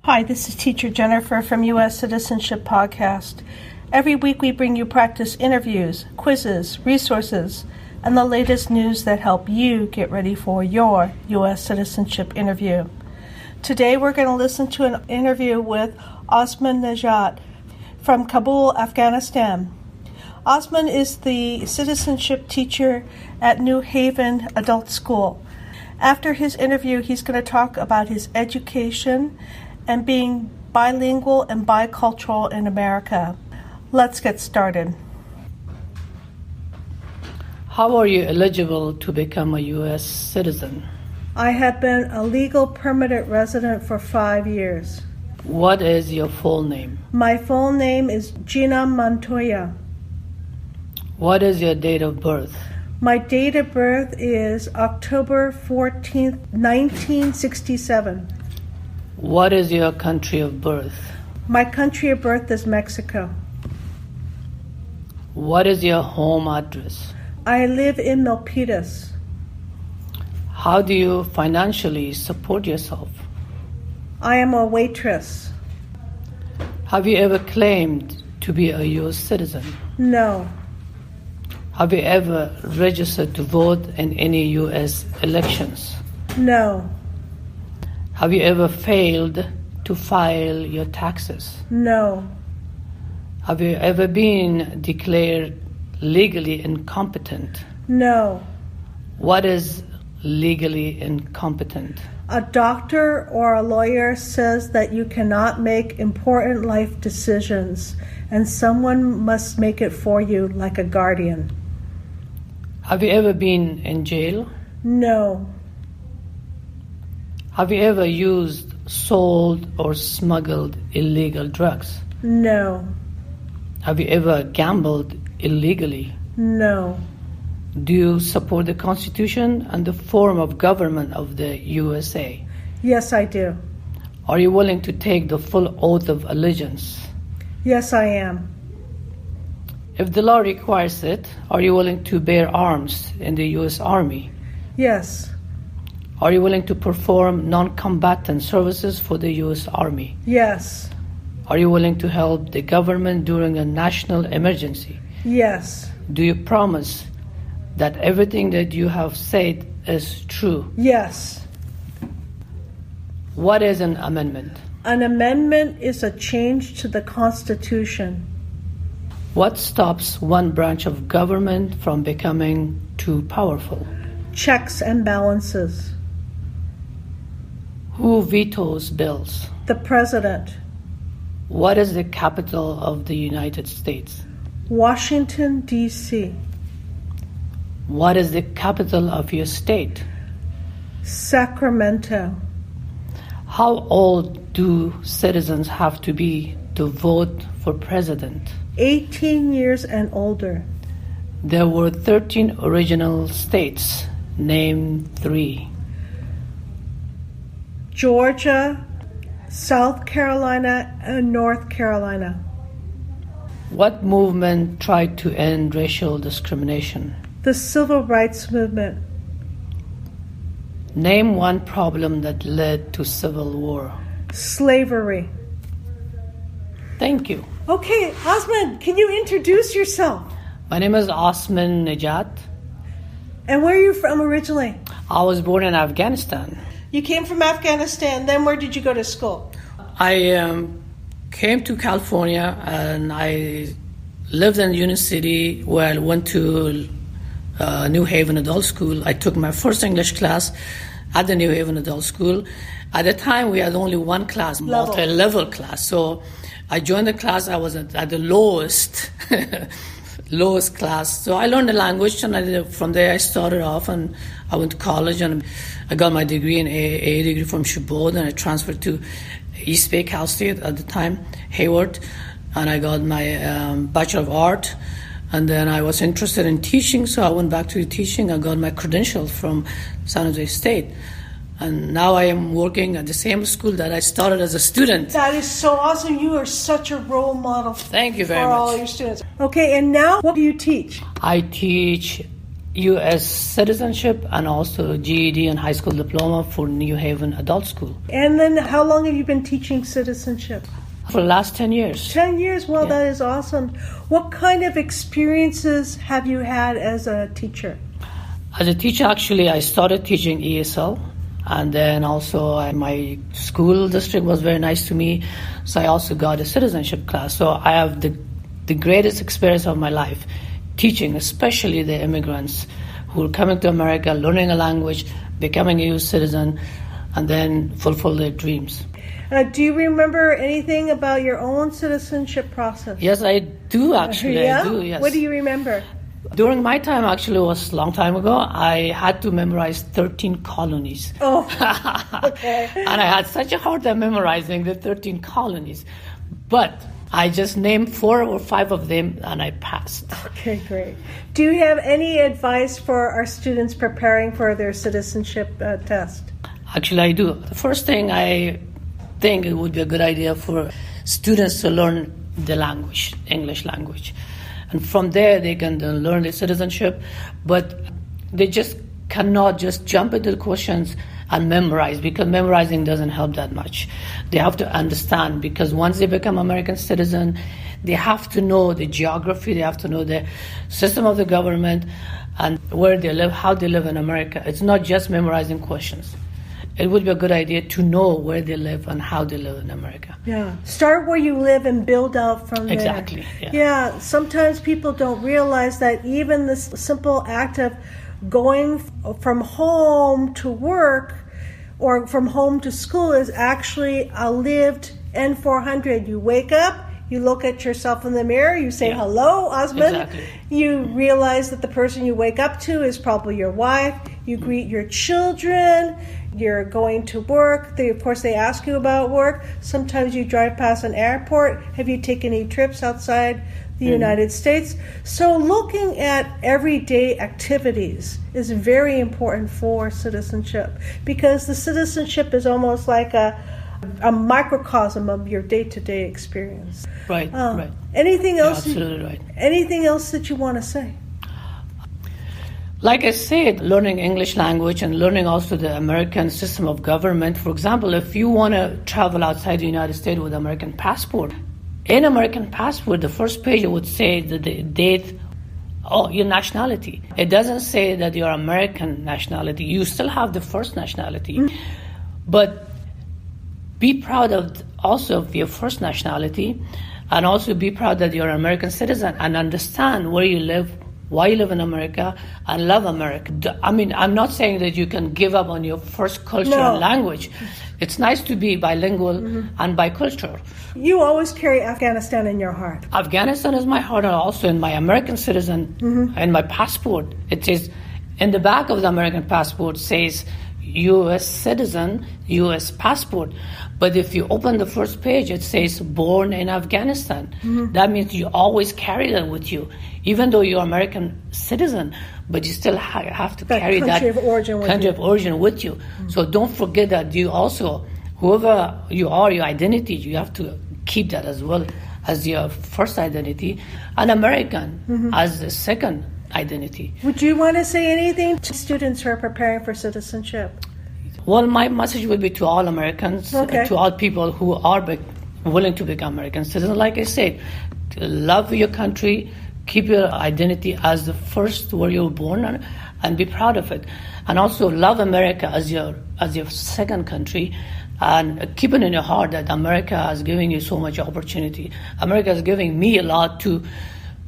Hi, this is Teacher Jennifer from U.S. Citizenship Podcast. Every week we bring you practice interviews, quizzes, resources, and the latest news that help you get ready for your U.S. citizenship interview. Today we're going to listen to an interview with Osman Nejat from Kabul, Afghanistan. Osman is the citizenship teacher at New Haven Adult School. After his interview, he's going to talk about his education and being bilingual and bicultural in America. Let's get started. How are you eligible to become a U.S. citizen? I have been a legal permanent resident for 5 years. What is your full name? My full name is Gina Montoya. What is your date of birth? My date of birth is October 14th, 1967. What is your country of birth? My country of birth is Mexico. What is your home address? I live in Milpitas. How do you financially support yourself? I am a waitress. Have you ever claimed to be a U.S. citizen? No. Have you ever registered to vote in any U.S. elections? No. Have you ever failed to file your taxes? No. Have you ever been declared legally incompetent? No. What is legally incompetent? A doctor or a lawyer says that you cannot make important life decisions and someone must make it for you, like a guardian. Have you ever been in jail? No. Have you ever used, sold, or smuggled illegal drugs? No. Have you ever gambled illegally? No. Do you support the Constitution and the form of government of the USA? Yes, I do. Are you willing to take the full oath of allegiance? Yes, I am. If the law requires it, are you willing to bear arms in the U.S. Army? Yes. Are you willing to perform non-combatant services for the U.S. Army? Yes. Are you willing to help the government during a national emergency? Yes. Do you promise that everything that you have said is true? Yes. What is an amendment? An amendment is a change to the Constitution. What stops one branch of government from becoming too powerful? Checks and balances. Who vetoes bills? The President. What is the capital of the United States? Washington, D.C. What is the capital of your state? Sacramento. How old do citizens have to be to vote for president? 18 years and older. There were 13 original states. Name 3. Georgia, South Carolina, and North Carolina. What movement tried to end racial discrimination? The Civil Rights Movement. Name one problem that led to civil war. Slavery. Thank you. Okay, Osman, can you introduce yourself? My name is Osman Nejat. And where are you from originally? I was born in Afghanistan. You came from Afghanistan, then where did you go to school? I came to California and I lived in Union City, where I went to New Haven Adult School. I took my first English class at the New Haven Adult School. At the time, we had only one class, multi-level class. So I joined the class. I was at the lowest class. So I learned the language, and from there I started off, and I went to college, and I got my degree in a degree from Chabot, and I transferred to East Bay, Cal State at the time, Hayward, and I got my Bachelor of Art. And then I was interested in teaching, so I went back to teaching. I got my credentials from San Jose State. And now I am working at the same school that I started as a student. That is so awesome. You are such a role model. Thank you very for much. all your students. Okay, and now what do you teach? I teach U.S. citizenship and also GED and high school diploma for New Haven Adult School. And then how long have you been teaching citizenship? For the last 10 years. 10 years? Well, Yeah. that is awesome. What kind of experiences have you had as a teacher? As a teacher, actually, I started teaching ESL. And then also my school district was very nice to me. So I also got a citizenship class. So I have the greatest experience of my life teaching, especially the immigrants who are coming to America, learning a language, becoming a U.S. citizen, and then fulfill their dreams. Do you remember anything about your own citizenship process? Yes, I do actually. Yeah? I do, yes. What do you remember? During my time, actually, it was a long time ago, I had to memorize 13 colonies. Oh, okay. And I had such a hard time memorizing the 13 colonies. But I just named 4 or 5 of them and I passed. Okay, great. Do you have any advice for our students preparing for their citizenship test? Actually, I do. The first thing I think it would be a good idea for students to learn the language, English language. And from there, they can then learn the citizenship, but they just cannot just jump into the questions and memorize, because memorizing doesn't help that much. They have to understand, because once they become American citizen, they have to know the geography, they have to know the system of the government and where they live, how they live in America. It's not just memorizing questions. It would be a good idea to know where they live and how they live in America. Yeah. Start where you live and build out from there. Exactly. Yeah. Sometimes people don't realize that even this simple act of going from home to work or from home to school is actually a lived N400. You wake up, you look at yourself in the mirror, you say, hello, Osman. Exactly. You realize that the person you wake up to is probably your wife. You greet your children. You're going to work. Of course, they ask you about work. Sometimes you drive past an airport. Have you taken any trips outside the United States? So looking at everyday activities is very important for citizenship, because the citizenship is almost like a microcosm of your day-to-day experience. Right, right. Anything else? Absolutely right. Anything else that you want to say? Like I said, learning English language and learning also the American system of government. For example, if you want to travel outside the United States with American passport, in American passport, the first page would say the date, your nationality. It doesn't say that you're American nationality. You still have the first nationality. But be proud of your first nationality, and also be proud that you're an American citizen, and understand where you live, why you live in America, and love America. I mean, I'm not saying that you can give up on your first culture and language. It's nice to be bilingual and bicultural. You always carry Afghanistan in your heart. Afghanistan is my heart, and also in my American citizen and my passport. It says, in the back of the American passport says U.S. citizen, U.S. passport. But if you open the first page, it says born in Afghanistan. That means you always carry that with you, even though you're American citizen, but you still have to carry that country of origin with you. So don't forget that you also, whoever you are, your identity, you have to keep that as well as your first identity, and American as the second identity. Would you want to say anything to students who are preparing for citizenship? Well, my message would be to all Americans, to all people who are willing to become American citizens. Like I said, love your country, keep your identity as the first where you were born, and be proud of it. And also love America as your second country, and keep it in your heart that America has given you so much opportunity. America is giving me a lot too.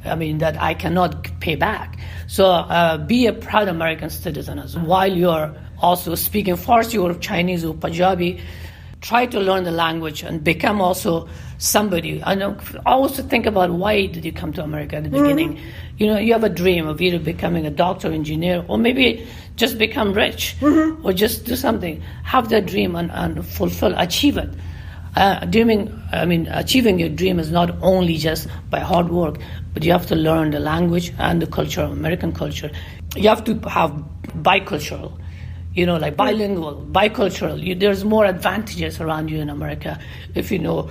That I cannot pay back. So be a proud American citizen while you're also speaking Farsi or Chinese or Punjabi. Try to learn the language and become also somebody. And also think about, why did you come to America at the beginning? You have a dream of either becoming a doctor, engineer, or maybe just become rich, or just do something. Have that dream and fulfill, achieve it. Achieving your dream is not only just by hard work, but you have to learn the language and the culture, American culture. You have to have bicultural, like bilingual, bicultural. There's more advantages around you in America if you know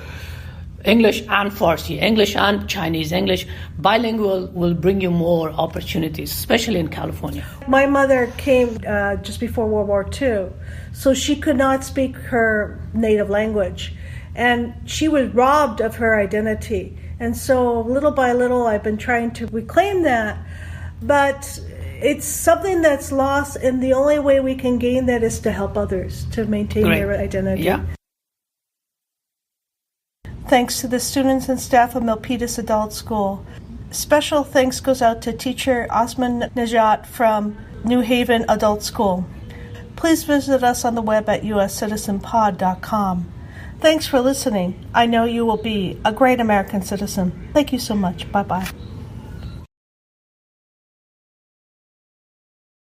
English and Farsi, English and Chinese, English. Bilingual will bring you more opportunities, especially in California. My mother came just before World War II, so she could not speak her native language. And she was robbed of her identity. And so little by little, I've been trying to reclaim that. But it's something that's lost, and the only way we can gain that is to help others to maintain their identity. Yeah. Thanks to the students and staff of Milpitas Adult School. Special thanks goes out to teacher Osman Nejat from New Haven Adult School. Please visit us on the web at uscitizenpod.com. Thanks for listening. I know you will be a great American citizen. Thank you so much. Bye-bye.